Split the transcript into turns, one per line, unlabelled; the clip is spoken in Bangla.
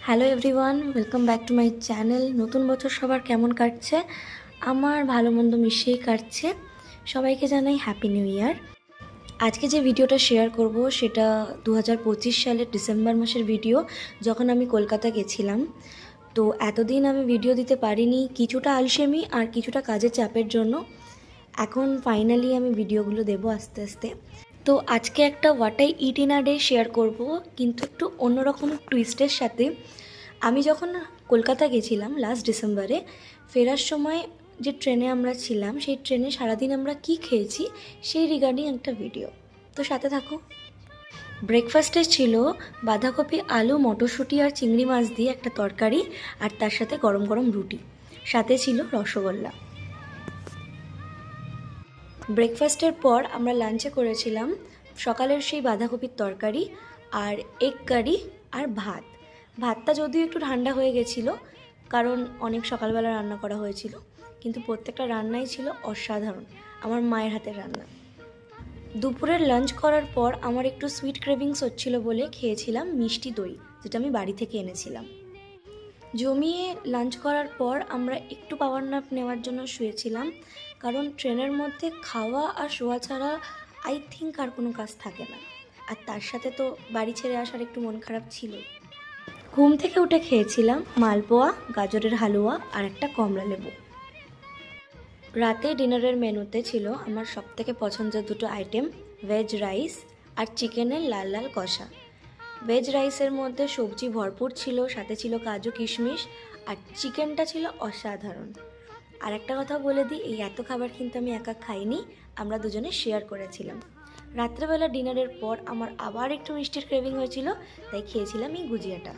Hello everyone, welcome back to my channel. নতুন বছর সবার কেমন কাটছে? আমার ভালো মন্দ মিশিয়েই কাটছে। সবাইকে জানাই হ্যাপি নিউ ইয়ার। আজকে যে ভিডিওটা শেয়ার করব সেটা 2025 সালের ডিসেম্বর মাসের ভিডিও, যখন আমি কলকাতা গেছিলাম। তো এতদিন আমি ভিডিও দিতে পারিনি, কিছুটা আলসেমি আর কিছুটা কাজের চাপের জন্য। এখন ফাইনালি আমি ভিডিওগুলো দেবো আস্তে আস্তে। তো আজকে একটা what I it in a day share করব, কিন্তু একটু অন্যরকম টুইস্টের সাথে। আমি যখন কলকাতা গেছিলাম লাস্ট ডিসেম্বরে, ফেরার সময় যে ট্রেনে আমরা ছিলাম, সেই ট্রেনে সারাদিন আমরা কি খেয়েছি সেই রিগার্ডিং একটা ভিডিও। তো সাথে থাকো। ব্রেকফাস্টে ছিল বাঁধাকপি, আলু, মটরশুঁটি আর চিংড়ি মাছ দিয়ে একটা তরকারি, আর তার সাথে গরম গরম রুটি, সাথে ছিল রসগোল্লা। ব্রেকফাস্টের পর আমরা লাঞ্চে করেছিলাম সকালের সেই বাঁধাকপির তরকারি আর এগ কারি আর ভাত। ভাতটা যদিও একটু ঠান্ডা হয়ে গেছিলো, কারণ অনেক সকালবেলা রান্না করা হয়েছিল, কিন্তু প্রত্যেকটা রান্নাই ছিল অসাধারণ, আমার মায়ের হাতের রান্না। দুপুরের লাঞ্চ করার পর আমার একটু সুইট ক্রেভিংস হচ্ছিল বলে খেয়েছিলাম মিষ্টি দই, যেটা আমি বাড়ি থেকে এনেছিলাম। জমিয়ে লাঞ্চ করার পর আমরা একটু পাওয়ার ন্যাপ নেওয়ার জন্য শুয়েছিলাম, কারণ ট্রেনের মধ্যে খাওয়া আর শোয়া ছাড়া আই থিঙ্ক আর কোনো কাজ থাকে না। আর তার সাথে তো বাড়ি ছেড়ে আসার একটু মন খারাপ ছিল। ঘুম থেকে উঠে খেয়েছিলাম মালপোয়া, গাজরের হালুয়া আর একটা কমলা লেবু। রাতে ডিনারের মেনুতে ছিল আমার সবথেকে পছন্দের দুটো আইটেম, ভেজ রাইস আর চিকেনের লাল লাল কষা। ভেজ রাইসের মধ্যে সবজি ভরপুর ছিল, সাথে ছিল কাজু কিশমিশ, আর চিকেনটা ছিল অসাধারণ। আর একটা কথা বলে দিই, এই এত খাবার কিন্তু আমি একা খাইনি, আমরা দুজনে শেয়ার করেছিলাম। রাত্রেবেলা ডিনারের পর আমার আবার একটু মিষ্টির ক্রেভিং হয়েছিল, তাই খেয়েছিলাম এই গুজিয়াটা।